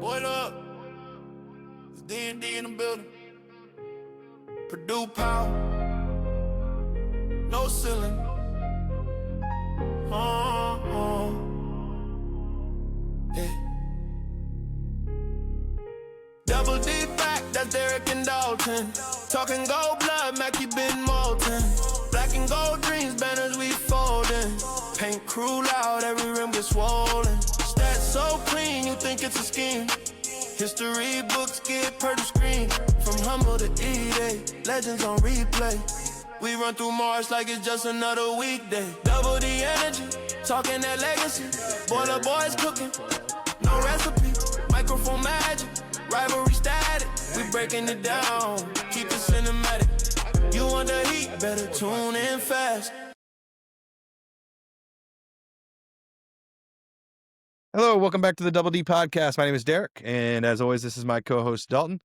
What up? It's D&D in the building. Purdue power. No ceiling. Yeah. Double D back, that's Derek and Dalton. Talking gold blood, Mackie Ben Moulton. Black and gold dreams, banners we folding. Paint crew loud, every rim gets swollen. Stats so clean, you think it's a scheme. History books get Purdue screen. From humble to E-Day, legends on replay. We run through Mars like it's just another weekday. Double the energy, talking that legacy. Boiler boys cooking, no recipe. Microphone magic, rivalry static. We breaking it down, keep it cinematic. You want the heat, better tune in fast. Hello, welcome back to the Double D Podcast. My name is Derek, and as always, this is my co-host Dalton.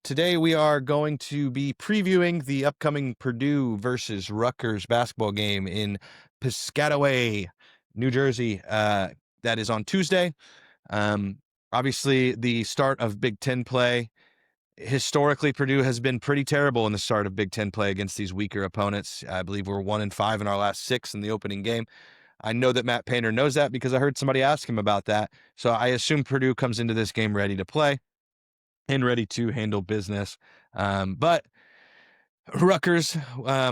Today we are going to be previewing the upcoming Purdue versus Rutgers basketball game in Piscataway, New Jersey. That is on Tuesday. Obviously, the start of Big Ten play. Historically, Purdue has been pretty terrible in the start of Big Ten play against these weaker opponents. I believe we're 1-5 in our last 6 in the opening game. I know that Matt Painter knows that because I heard somebody ask him about that. So I assume Purdue comes into this game ready to play and ready to handle business. But Rutgers,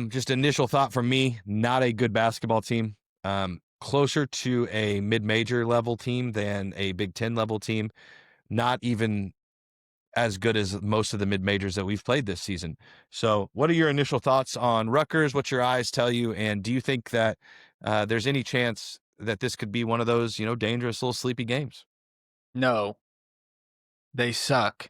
just initial thought from me, not a good basketball team. Closer to a mid-major level team than a Big Ten level team. Not even as good as most of the mid-majors that we've played this season. So what are your initial thoughts on Rutgers? What your eyes tell you? And do you think that there's any chance that this could be one of those, dangerous little sleepy games? No. They suck.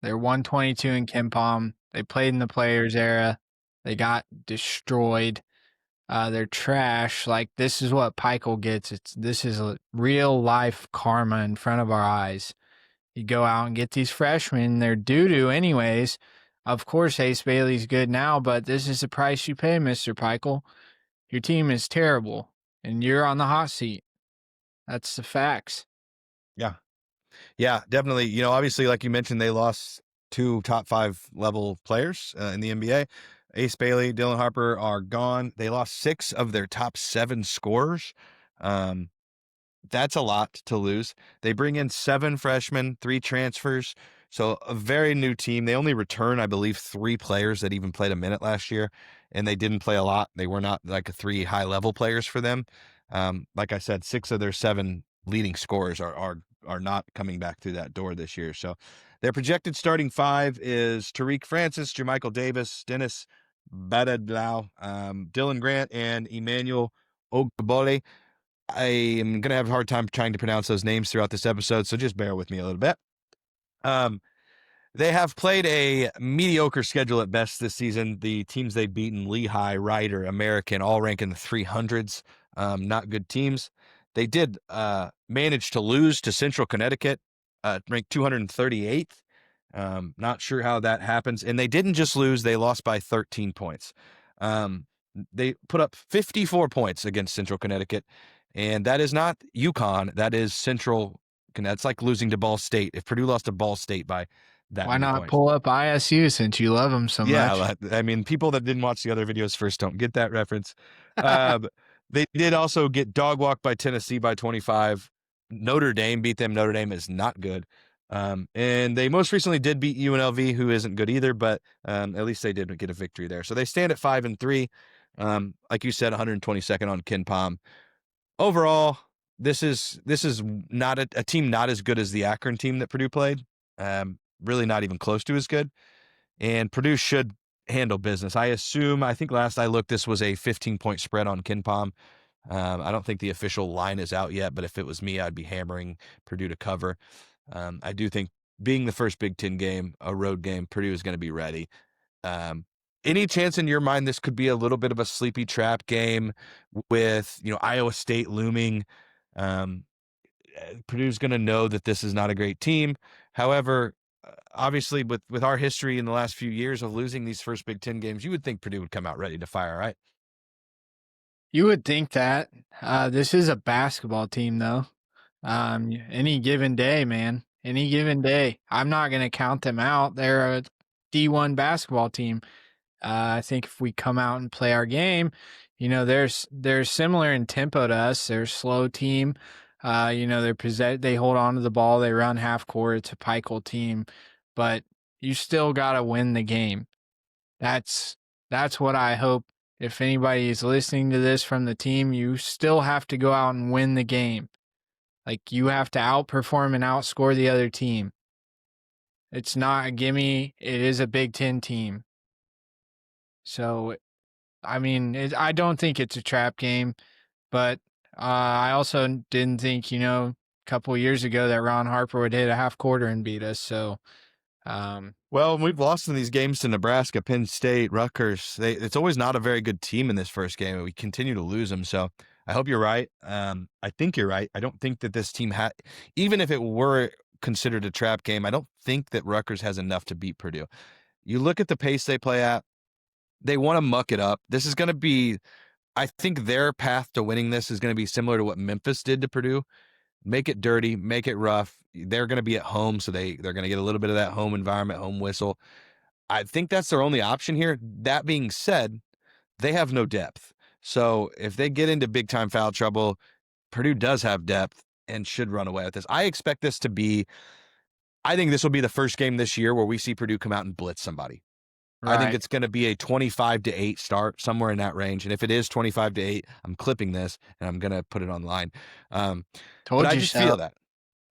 They're 122 in KenPom. They played in the Players era. They got destroyed. They're trash. Like, this is what Pikel gets. This is a real life karma in front of our eyes. You go out and get these freshmen, they're doo-doo anyways. Of course, Ace Bailey's good now, but this is the price you pay, Mr. Pikel. Your team is terrible, and you're on the hot seat. That's the facts. Yeah, definitely. Obviously, like you mentioned, they lost 2 top 5 level players in the NBA. Ace Bailey, Dylan Harper are gone. They lost 6 of their top 7 scorers. That's a lot to lose. They bring in 7 freshmen, 3 transfers. So a very new team. They only return, I believe, 3 players that even played a minute last year, and they didn't play a lot. They were not like 3 high-level players for them. Like I said, 6 of their 7 leading scorers are not coming back through that door this year. So their projected starting 5 is Tariq Francis, Jermichael Davis, Dennis Badadlau, Dylan Grant, and Emmanuel Ogbole. I am going to have a hard time trying to pronounce those names throughout this episode, so just bear with me a little bit. They have played a mediocre schedule at best this season. The teams they've beaten, Lehigh, Rider, American, all rank in the 300s. Not good teams. They did manage to lose to Central Connecticut, ranked 238th. Not sure how that happens. And they didn't just lose, they lost by 13 points. They put up 54 points against Central Connecticut. And that is not UConn. That is Central. That's like losing to Ball State. If Purdue lost to Ball State by that Why many not points. pull up ISU since you love them so much? Yeah, I mean, people that didn't watch the other videos first don't get that reference. They did also get dog walked by Tennessee by 25. Notre Dame beat them. Notre Dame is not good. And they most recently did beat UNLV, who isn't good either, but at least they did get a victory there. So they stand at 5-3. Like you said, 122nd on KenPom. Overall, this is not a team not as good as the Akron team that Purdue played. Really not even close to as good. And Purdue should handle business. I think last I looked, this was a 15-point spread on KenPom. I don't think the official line is out yet, but if it was me, I'd be hammering Purdue to cover. I do think being the first Big Ten game, a road game, Purdue is going to be ready. Any chance in your mind this could be a little bit of a sleepy trap game with, Iowa State looming? Purdue's going to know that this is not a great team. However, obviously with our history in the last few years of losing these first Big Ten games, you would think Purdue would come out ready to fire, right? You would think that. This is a basketball team, though. Any given day, man. any given day. I'm not going to count them out. They're a D1 basketball team. I think if we come out and play our game, they're similar in tempo to us. They're a slow team. They hold on to the ball. They run half court. It's a Pikel team, but you still got to win the game. That's what I hope. If anybody is listening to this from the team, you still have to go out and win the game. Like, you have to outperform and outscore the other team. It's not a gimme. It is a Big Ten team. So, I mean, I don't think it's a trap game, but I also didn't think, a couple years ago that Ron Harper would hit a half quarter and beat us. So, well, we've lost in these games to Nebraska, Penn State, Rutgers. It's always not a very good team in this first game. We continue to lose them. So I hope you're right. I think you're right. I don't think that this team even if it were considered a trap game, I don't think that Rutgers has enough to beat Purdue. You look at the pace they play at, they want to muck it up. This is going to be, I think their path to winning this is going to be similar to what Memphis did to Purdue. Make it dirty, make it rough. They're going to be at home, so they're going to get a little bit of that home environment, home whistle. I think that's their only option here. That being said, they have no depth. So if they get into big-time foul trouble, Purdue does have depth and should run away with this. I think this will be the first game this year where we see Purdue come out and blitz somebody. right. I think it's going to be a 25-8 start, somewhere in that range. And if it is 25-8, I'm clipping this and I'm going to put it online. But I just feel that.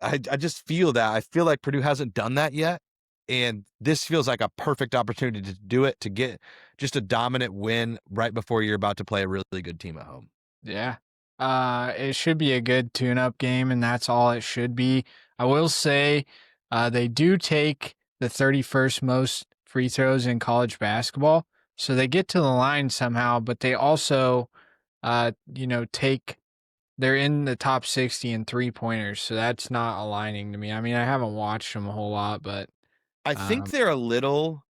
I just feel that. I feel like Purdue hasn't done that yet. And this feels like a perfect opportunity to do it, to get just a dominant win right before you're about to play a really good team at home. Yeah. It should be a good tune-up game, and that's all it should be. I will say they do take the 31st most free throws in college basketball, so they get to the line somehow, but they also, they're in the top 60 in three-pointers, so that's not aligning to me. I mean, I haven't watched them a whole lot, but I think they're a little,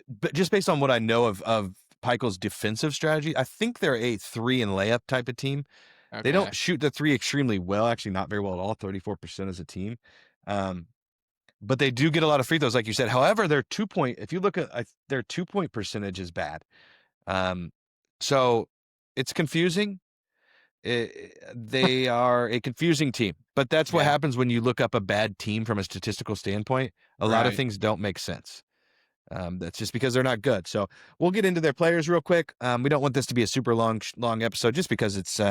but just based on what I know of Pikel's defensive strategy, I think they're a 3 and layup type of team. okay. They don't shoot the 3 extremely well, actually not very well at all, 34% as a team. But they do get a lot of free throws, like you said. However, their 2-point, if you look at their 2-point percentage is bad. So it's confusing. They are a confusing team, but that's what happens when you look up a bad team from a statistical standpoint. A lot of things don't make sense. That's just because they're not good. So we'll get into their players real quick. We don't want this to be a super long episode, just because it's,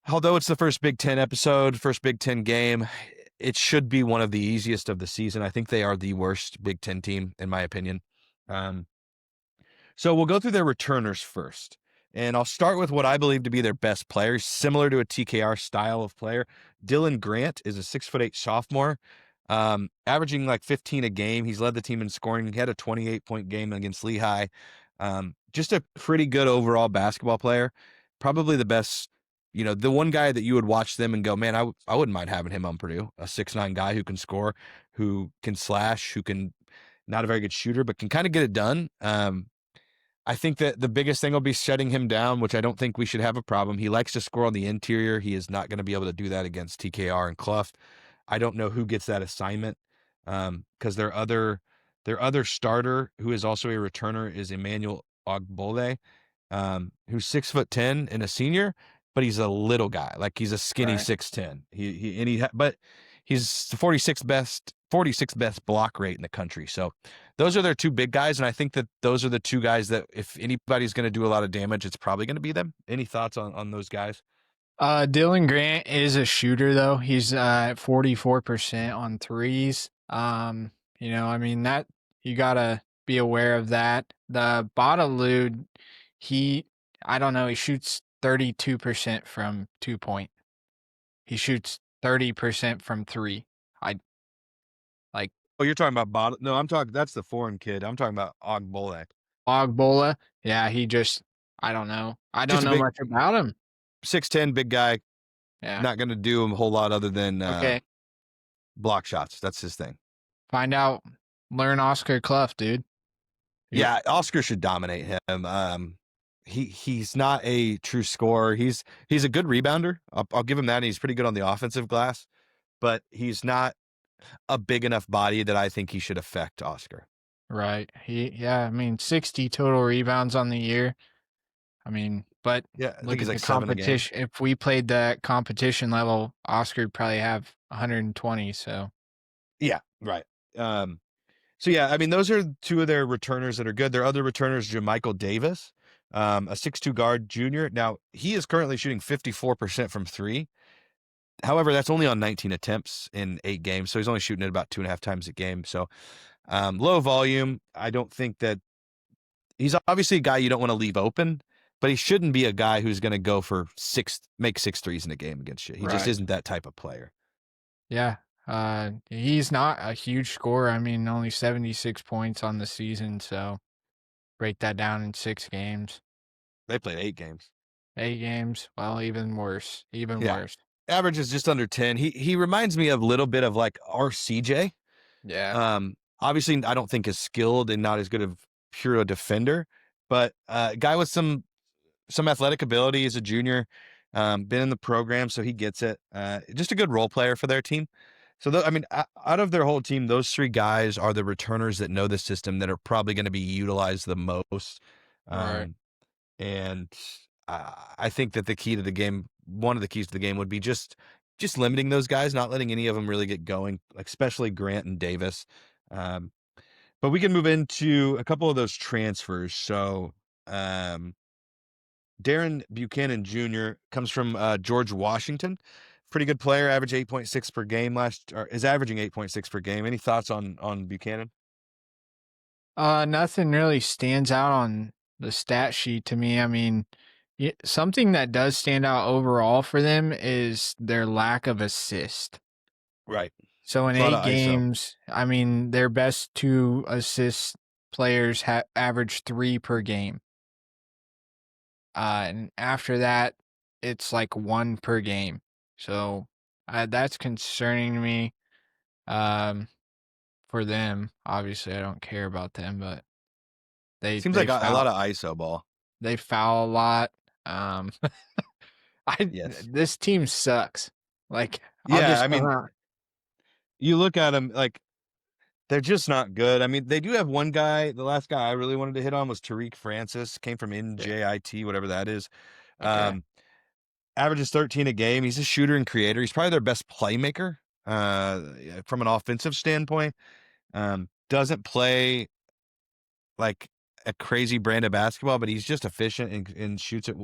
although it's the first Big Ten episode, first Big Ten game, it should be one of the easiest of the season. I think they are the worst Big Ten team, in my opinion. So we'll go through their returners first. And I'll start with what I believe to be their best player, similar to a TKR style of player. Dylan Grant is a 6'8" sophomore, averaging like 15 a game. He's led the team in scoring. He had a 28-point game against Lehigh. Just a pretty good overall basketball player. Probably the best, the one guy that you would watch them and go, man, I wouldn't mind having him on Purdue. A 6'9" guy who can score, who can slash, who can, not a very good shooter, but can kind of get it done. I think that the biggest thing will be shutting him down, which I don't think we should have a problem. He likes to score on the interior. He is not going to be able to do that against TKR and Clough. I don't know who gets that assignment, because their other starter, who is also a returner, is Emmanuel Ogbole, who's 6'10" and a senior, but he's a little guy. Like, he's a skinny 6'10". But he's the 46th best block rate in the country. So those are their two big guys, and I think that those are the two guys that if anybody's going to do a lot of damage, it's probably going to be them. Any thoughts on those guys? Dylan Grant is a shooter, though. He's at 44% on threes. I mean, that you got to be aware of that. The Badalude, I don't know, he shoots 32% from 2-point. He shoots 30% from 3. Oh, you're talking about No, that's the foreign kid. I'm talking about Ogbole. Ogbola, yeah, I don't know. I don't know much about him. 6'10", big guy. Yeah. Not going to do a whole lot other than block shots. That's his thing. Find out. Learn Oscar Clough, dude. Yeah, Oscar should dominate him. He's not a true scorer. He's a good rebounder. I'll give him that. And he's pretty good on the offensive glass. but he's not a big enough body that I think he should affect Oscar. Right. I mean, 60 total rebounds on the year. I mean, but Yeah, I think look he's at like the 7 a game. competition. If we played that competition level, Oscar would probably have 120. So Yeah, right. So yeah, I mean, those are two of their returners that are good. Their other returners, Jamichael Davis, a 6'2" guard junior. Now, he is currently shooting 54% from three. However, that's only on 19 attempts in 8 games, so he's only shooting it about 2.5 times a game. So low volume. I don't think that he's obviously a guy you don't want to leave open, but he shouldn't be a guy who's going to go for make 6 threes in a game against you. He just right. isn't that type of player. Yeah. He's not a huge scorer. I mean, only 76 points on the season. So break that down in 6 games, They played 8 games. 8 games. Well, even worse. Even Yeah. worse. Average is just under 10. He reminds me of a little bit of like RCJ. Yeah. Obviously, I don't think is skilled and not as good of pure a defender, but guy with some athletic ability as a junior, been in the program, so he gets it. Just a good role player for their team. So, I mean, out of their whole team, those 3 guys are the returners that know the system that are probably going to be utilized the most. Right. And I think that one of the keys to the game would be just limiting those guys, not letting any of them really get going, like especially Grant and Davis. Um, but we can move into a couple of those transfers. So Darren Buchanan Jr. comes from George Washington. Pretty good player, average 8.6 per game is averaging 8.6 per game. Any thoughts on Buchanan? Nothing really stands out on the stat sheet to me. I mean, something that does stand out overall for them is their lack of assist. Right. So in It's a lot 8 of ISO. games, I mean, their best 2 assist players average 3 per game. And after that, it's like 1 per game. So that's concerning to me. For them, obviously, I don't care about them, but they Seems they like a lot foul of ISO ball. they foul a lot. Yes. This team sucks. Like I'll Yeah, just I mean, you look at them like they're just not good. I mean, they do have one guy. The last guy I really wanted to hit on was Tariq Francis, came from yeah, NJIT, whatever that is. okay, Averages 13 a game. He's a shooter and creator. He's probably their best playmaker from an offensive standpoint. Doesn't play like a crazy brand of basketball, but he's just efficient and shoots it.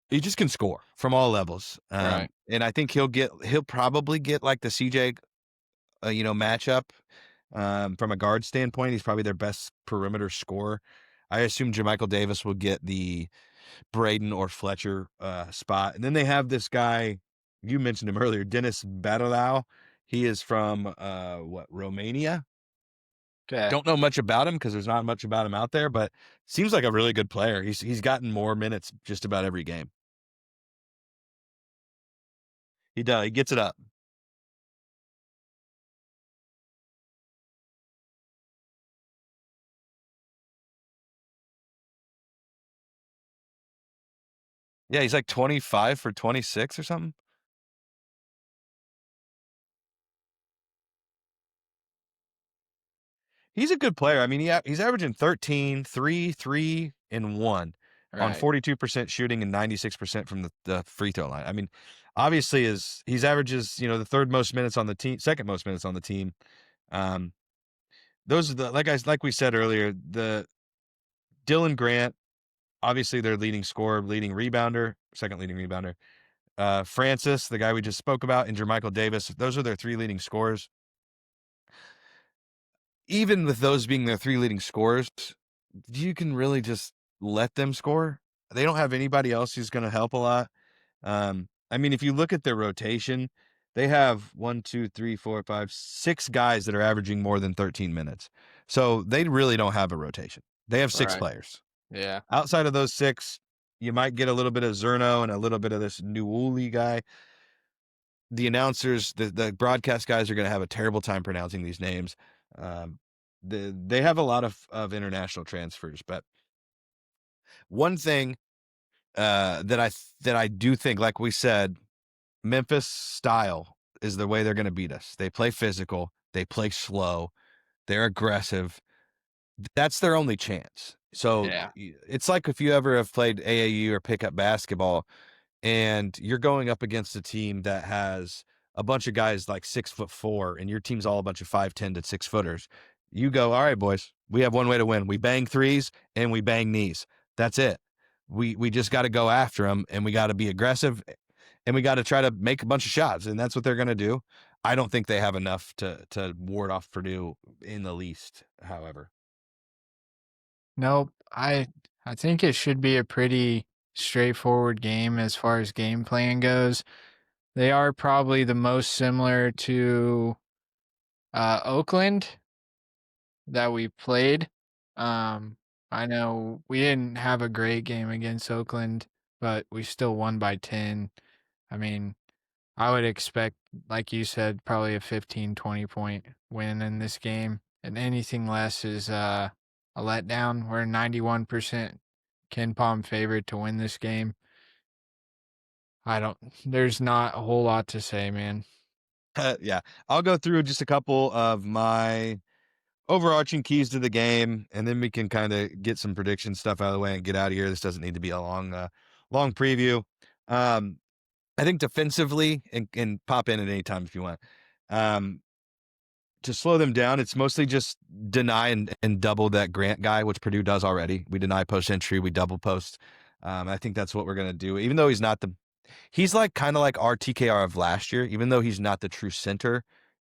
He just can score from all levels. right, And I think he'll probably get like the CJ, matchup. From a guard standpoint, he's probably their best perimeter scorer. I assume Jamichael Davis will get the Braden or Fletcher spot. And then they have this guy, you mentioned him earlier, Dennis Badalau. He is from Romania. okay, Don't know much about him because there's not much about him out there, but seems like a really good player. He's gotten more minutes just about every game. He does. He gets it up. Yeah, he's like 25 for 26 or something. He's a good player. I mean, he's averaging 13, 3, 3, and 1 on right, 42% shooting and 96% from the free throw line. I mean, obviously he's averages, the third most minutes on the team, second most minutes on the team. Um, those are like we said earlier, the Dylan Grant, obviously their leading scorer, leading rebounder, second leading rebounder. Francis, the guy we just spoke about, and Jermichael Davis, those are their 3 leading scorers. Even with those being their 3 leading scorers, you can really just let them score. They don't have anybody else who's going to help a lot. I mean, if you look at their rotation, they have 1, 2, 3, 4, 5, 6 guys that are averaging more than 13 minutes. So they really don't have a rotation. They have 6 right, players. yeah, Outside of those 6, you might get a little bit of Zerno and a little bit of this Newuli guy. The announcers, the broadcast guys are going to have a terrible time pronouncing these names. They have a lot of international transfers, but one thing that I do think, like we said, Memphis style is the way they're going to beat us. They play physical, they play slow, they're aggressive. That's their only chance. So Yeah. it's like if you ever have played AAU or pickup basketball and you're going up against a team that has a bunch of guys like 6'4", and your team's all a bunch of 5'10" to 6-footers. You go, all right, boys, we have one way to win. We bang threes and we bang knees. That's it. We just got to go after them, and we got to be aggressive, and we got to try to make a bunch of shots, and that's what they're going to do. I don't think they have enough to ward off Purdue in the least, however. Nope. I think it should be a pretty straightforward game as far as game plan goes. They are probably the most similar to Oakland that we played. I know we didn't have a great game against Oakland, but we still won by 10. I mean, I would expect, like you said, probably a 15, 20-point win in this game. And anything less is a letdown. We're a 91% Ken Palm favorite to win this game. There's not a whole lot to say, man. Yeah, I'll go through just a couple of my overarching keys to the game, and then we can kind of get some prediction stuff out of the way and get out of here. This doesn't need to be a long preview. I think defensively, and pop in at any time if you want, to slow them down, it's mostly just deny and double that Grant guy, which Purdue does already. We deny post entry, we double post. I think that's what we're going to do, even though he's like kind of like our TKR of last year, even though he's not the true center,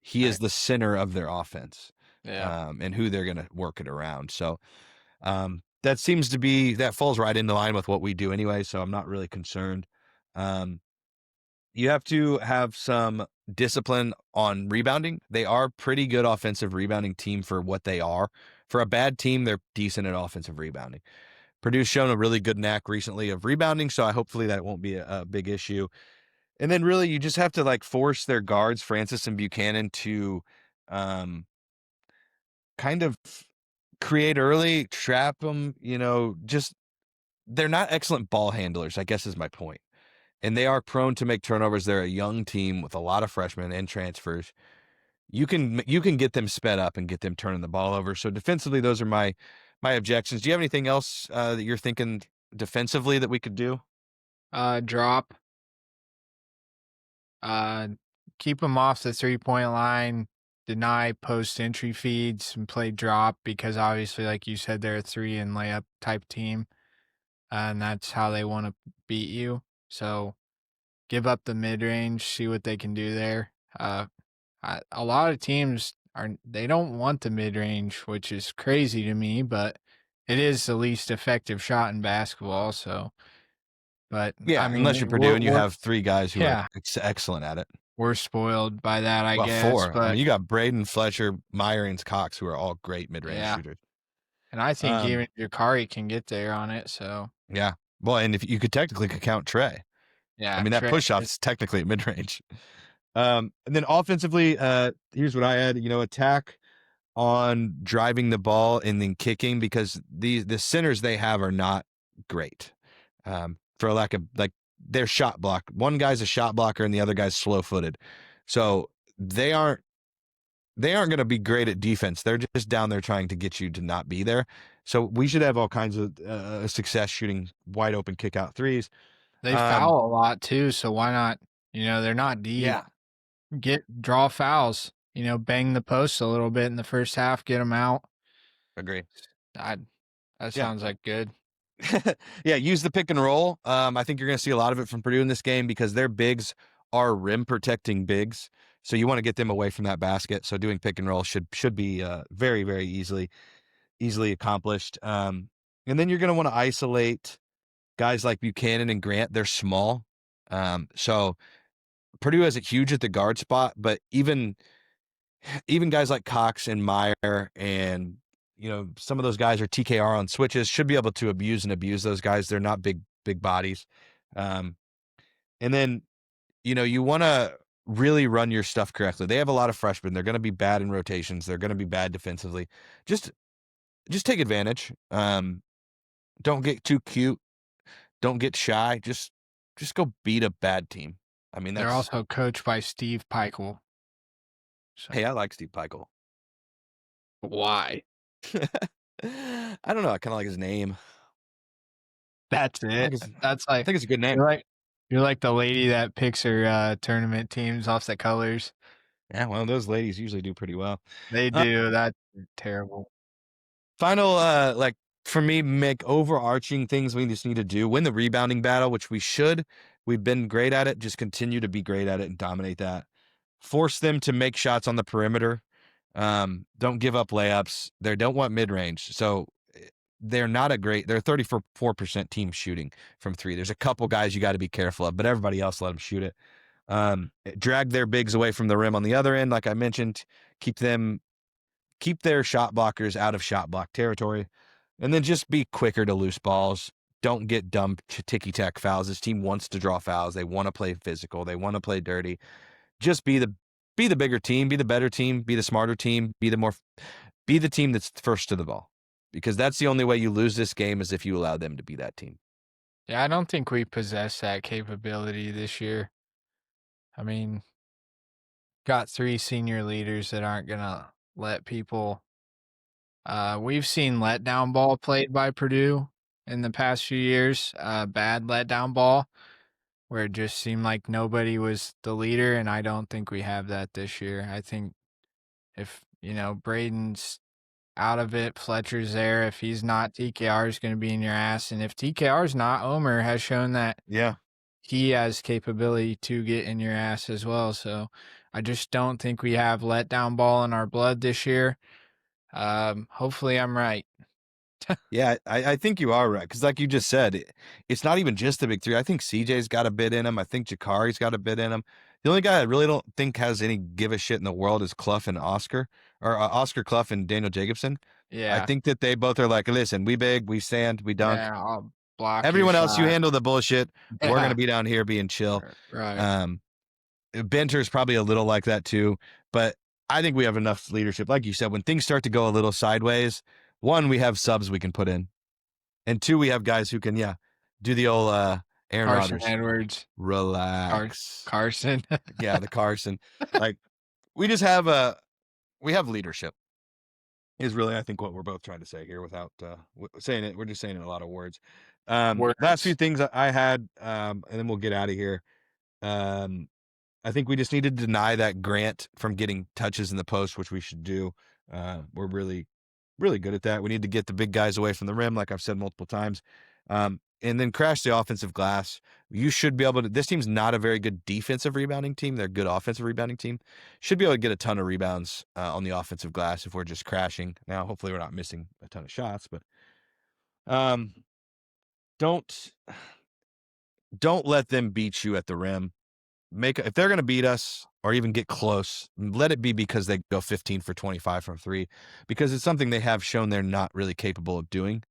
he is the center of their offense. Yeah. And who they're going to work it around. So that falls right into line with what we do anyway. So I'm not really concerned. You have to have some discipline on rebounding. They are pretty good offensive rebounding team for what they are. For a bad team, they're decent at offensive rebounding. Purdue's shown a really good knack recently of rebounding, so hopefully that won't be a big issue. And then really you just have to like force their guards, Francis and Buchanan, to kind of create early, trap them, just they're not excellent ball handlers, I guess is my point. And they are prone to make turnovers. They're a young team with a lot of freshmen and transfers. You can get them sped up and get them turning the ball over. So defensively, those are my objections. Do you have anything else that you're thinking defensively that we could do? Drop. Keep them off the 3-point line. Deny post entry feeds and play drop because obviously, like you said, they're a 3 and layup type team, and that's how they want to beat you. So give up the mid range, see what they can do there. A lot of teams they don't want the mid range, which is crazy to me, but it is the least effective shot in basketball. So, but Yeah, I mean, unless you're Purdue and you have 3 guys who are excellent at it. We're spoiled by that, I guess. 4. But I mean, you got Braden, Fletcher, Meyerings, Cox, who are all great mid-range shooters. And I think even Jakari can get there on it. So yeah, well, and if you could technically count Trey. Yeah, I mean, that push-off's technically at mid-range. And then offensively, here's what I had, attack on driving the ball and then kicking, because the centers they have are not great. For lack of, like, they're shot block. One guy's a shot blocker and the other guy's slow-footed. So they aren't going to be great at defense. They're just down there trying to get you to not be there. So we should have all kinds of success shooting wide open kick out threes. They foul a lot too, so why not? They're not deep. Yeah. Draw fouls. Bang the post a little bit in the first half, get them out. Agree. That sounds like good. Yeah, use the pick and roll. I think you're going to see a lot of it from Purdue in this game because their bigs are rim protecting bigs. So you want to get them away from that basket. So doing pick and roll should be very, very easily accomplished. And then you're going to want to isolate guys like Buchanan and Grant. They're small. So Purdue has it huge at the guard spot, but even guys like Cox and Meyer and some of those guys are TKR on switches, should be able to abuse those guys. They're not big bodies. And then, you want to really run your stuff correctly. They have a lot of freshmen. They're going to be bad in rotations. They're going to be bad defensively. Just take advantage. Don't get too cute. Don't get shy. Just go beat a bad team. I mean, They're that's also coached by Steve Peichel. So hey, I like Steve Peichel. why? I don't know. I kind of like his name. That's I like it. his. That's I like think it's a good name. you're like you're like the lady that picks her tournament teams off the colors. Yeah, well, those ladies usually do pretty well. They Uh, do. That's terrible. Final, like for me, make overarching things we just need to do: win the rebounding battle, which we should. We've been great at it. Just continue to be great at it and dominate that. Force them to make shots on the perimeter. Don't give up layups. They don't want mid range, so they're not a great. They're 34% team shooting from three. There's a couple guys you got to be careful of, but everybody else let them shoot it. Drag their bigs away from the rim on the other end, like I mentioned. Keep their shot blockers out of shot block territory, and then just be quicker to loose balls. Don't get dumb ticky-tack fouls. This team wants to draw fouls. They want to play physical. They want to play dirty. Just be the bigger team, be the better team, be the smarter team, be the team that's first to the ball. Because that's the only way you lose this game is if you allow them to be that team. Yeah, I don't think we possess that capability this year. I mean, got 3 senior leaders that aren't gonna let people. We've seen letdown ball played by Purdue in the past few years. Bad letdown ball where it just seemed like nobody was the leader, and I don't think we have that this year. I think if Braden's out of it, Fletcher's there. If he's not, TKR is going to be in your ass, and if TKR is not, Omer has shown that Yeah. he has capability to get in your ass as well. So I just don't think we have letdown ball in our blood this year. Hopefully I'm right. Yeah, I think you are right. Because like you just said, it's not even just the big three. I think CJ's got a bit in him. I think Jakari's got a bit in him. The only guy I really don't think has any give a shit in the world is Clough and Oscar, or Oscar Clough and Daniel Jacobson. I Yeah. think that they both are like, listen, we big, we stand, we dunk. Yeah, I'll block your Everyone else, you shot. handle the bullshit. We're Yeah. gonna be down here being chill. Right. Um, Benter's probably a little like that too, but I think we have enough leadership. Like you said, when things start to go a little sideways, one, we have subs we can put in, and two, we have guys who can, do the old Aaron Carson Rodgers, Edwards. relax. Carson. Yeah, the Carson. Like we just have we have leadership. Is really I think what we're both trying to say here without saying it. We're just saying it in a lot of words. Last few Words. things I had, and then we'll get out of here. I think we just need to deny that Grant from getting touches in the post, which we should do. We're really, really good at that. We need to get the big guys away from the rim, like I've said multiple times, and then crash the offensive glass. You should be able to. This team's not a very good defensive rebounding team. They're a good offensive rebounding team. Should be able to get a ton of rebounds on the offensive glass if we're just crashing. Now, hopefully, we're not missing a ton of shots, but don't let them beat you at the rim. If they're going to beat us or even get close, let it be because they go 15 for 25 from three, because it's something they have shown they're not really capable of doing.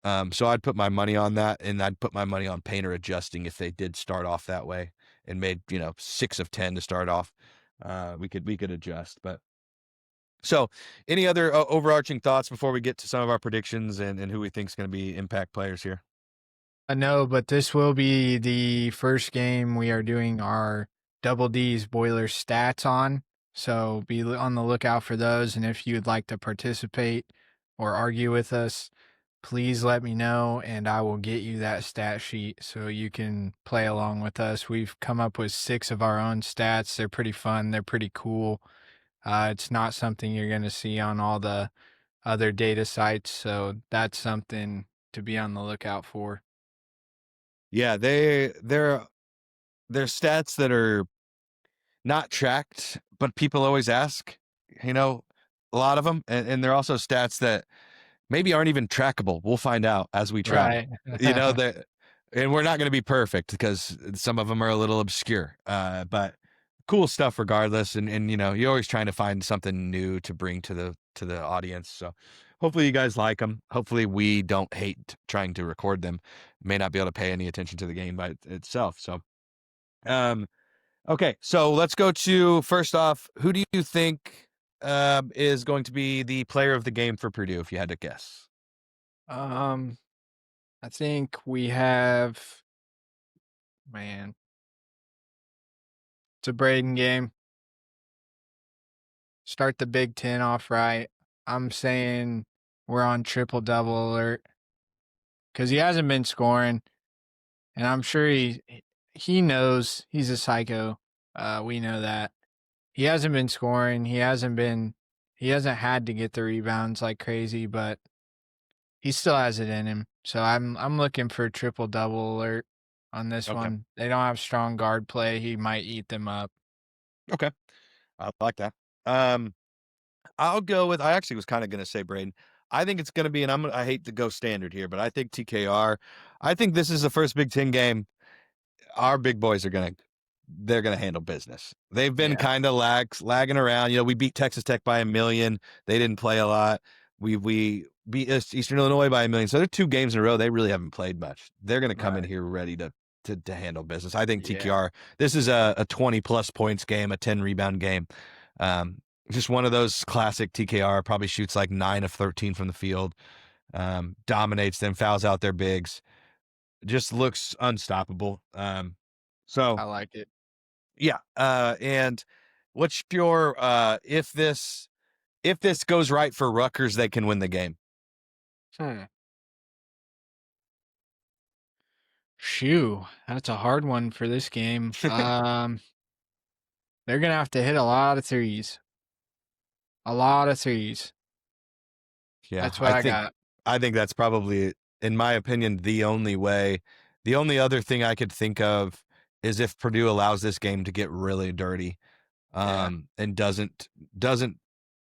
So I'd put my money on that, and I'd put my money on Painter adjusting if they did start off that way and made 6 of 10 to start off. We could adjust, but so any other overarching thoughts before we get to some of our predictions and who we think is going to be impact players here? No, but this will be the first game we are doing our Double D's Boiler stats on. So be on the lookout for those. And if you'd like to participate or argue with us, please let me know and I will get you that stat sheet so you can play along with us. We've come up with 6 of our own stats. They're pretty fun. They're pretty cool. It's not something you're going to see on all the other data sites. So that's something to be on the lookout for. Yeah, they're stats that are not tracked, but people always ask, a lot of them. And they're also stats that maybe aren't even trackable. We'll find out as we try, Right. that, and we're not going to be perfect because some of them are a little obscure, but cool stuff regardless. And you're always trying to find something new to bring to the audience. So hopefully you guys like them. Hopefully we don't hate trying to record them. May not be able to pay any attention to the game by itself. So, okay, so let's go to, first off, who do you think is going to be the player of the game for Purdue, if you had to guess? I think we have, man. It's a Braden game. Start the Big Ten off right. I'm saying we're on triple-double alert because he hasn't been scoring, and I'm sure he knows he's a psycho. We know that. He hasn't been scoring. He hasn't had to get the rebounds like crazy, but he still has it in him. So I'm looking for triple-double alert on this Okay. one. They don't have strong guard play. He might eat them up. Okay. I like that. I'll go with. I actually was kind of going to say Braden. I think it's going to be, and I hate to go standard here, but I think TKR. I think this is the first Big Ten game. Our big boys they're going to handle business. They've been kind of lagging around. We beat Texas Tech by 1 million. They didn't play a lot. We beat Eastern Illinois by 1 million. So they're 2 games in a row. They really haven't played much. They're going to come in here ready to handle business. I think TKR. This is a 20+ points game, a 10 rebound game. Just one of those classic TKR. Probably shoots like 9 of 13 from the field. Dominates them. Fouls out their bigs. Just looks unstoppable. So I like it. Yeah. And what's your if this goes right for Rutgers, they can win the game? Shoo, that's a hard one for this game. They're gonna have to hit a lot of threes. A lot of threes. Yeah, That's what I got. I think that's probably, in my opinion, the only way. The only other thing I could think of is if Purdue allows this game to get really dirty, and doesn't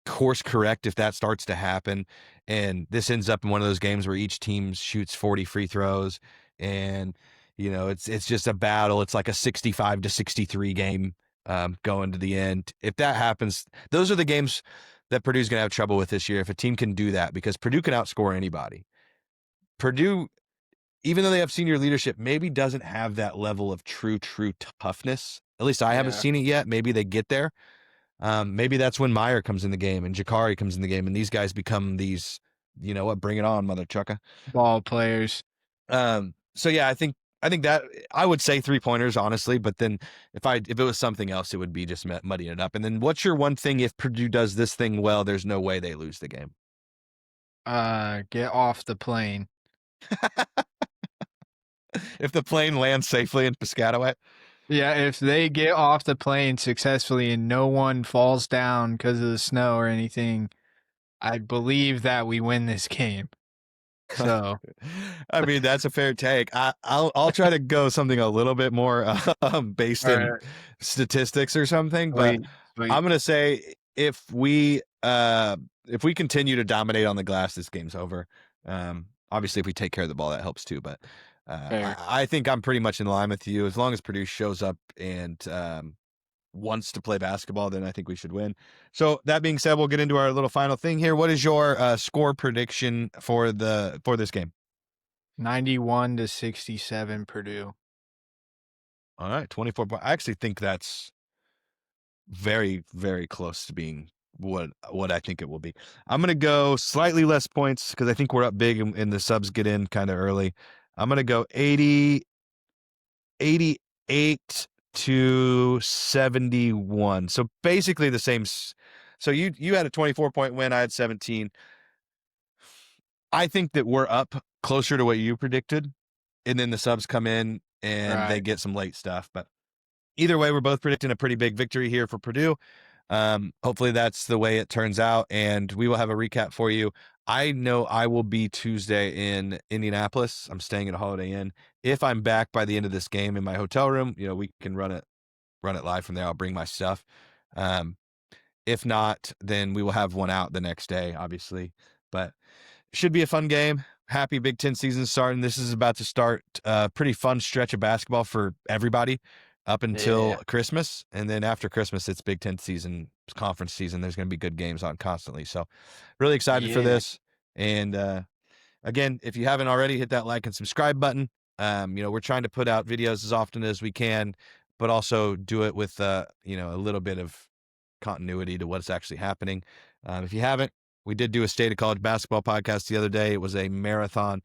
course correct if that starts to happen, and this ends up in one of those games where each team shoots 40 free throws, and it's just a battle. It's like a 65-63 game going to the end. If that happens, those are the games that Purdue's going to have trouble with this year if a team can do that, because Purdue can outscore anybody. Purdue, even though they have senior leadership, maybe doesn't have that level of true toughness. At least I haven't seen it yet. Maybe they get there. Maybe that's when Meyer comes in the game and Jakari comes in the game, and these guys become these, bring it on, mother chucka. Ball players. So yeah, I think that I would say 3-pointers, honestly, but then if it was something else, it would be just muddying it up. And then what's your one thing if Purdue does this thing well, there's no way they lose the game? Get off the plane. If the plane lands safely in Piscataway? Yeah, if they get off the plane successfully and no one falls down because of the snow or anything, I believe that we win this game. So, I mean, that's a fair take. I'll try to go something a little bit more based in statistics or something, but I'm gonna say if we continue to dominate on the glass, this game's over. Obviously, if we take care of the ball, that helps too. But I think I'm pretty much in line with you. As long as Purdue shows up and wants to play basketball, then I think we should win. So that being said, we'll get into our little final thing here. What is your score prediction for this game? 91-67 Purdue. All right, 24 points. I actually think that's very, very close to being what I think it will be. I'm going to go slightly less points because I think we're up big and the subs get in kind of early. I'm going to go 88-71. So basically the same. So you had a 24-point win. I had 17. I think that we're up closer to what you predicted, and then the subs come in and they get some late stuff. But either way, we're both predicting a pretty big victory here for Purdue. Hopefully that's the way it turns out, and we will have a recap for you. I know I will be Tuesday in Indianapolis. I'm staying at a Holiday Inn. If I'm back by the end of this game in my hotel room, we can run it live from there. I'll bring my stuff. If not, then we will have one out the next day, obviously. But should be a fun game. Happy Big Ten season starting. This is about to start a pretty fun stretch of basketball for everybody up until Christmas. And then after Christmas, it's Big Ten season, conference season. There's going to be good games on constantly. So really excited for this. And again, if you haven't already, hit that like and subscribe button. We're trying to put out videos as often as we can, but also do it with, a little bit of continuity to what's actually happening. If you haven't, we did do a State of College Basketball podcast the other day. It was a marathon.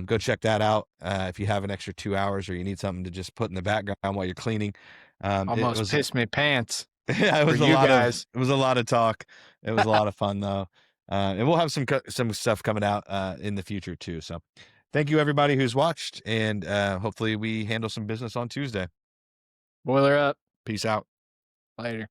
Go check that out if you have an extra 2 hours or you need something to just put in the background while you're cleaning. It Almost was pissed me pants. yeah, it was for a you lot guys. of talk. It was a lot of fun though. And we'll have some stuff coming out in the future too. So thank you everybody who's watched, and hopefully we handle some business on Tuesday. Boiler up. Peace out. Later.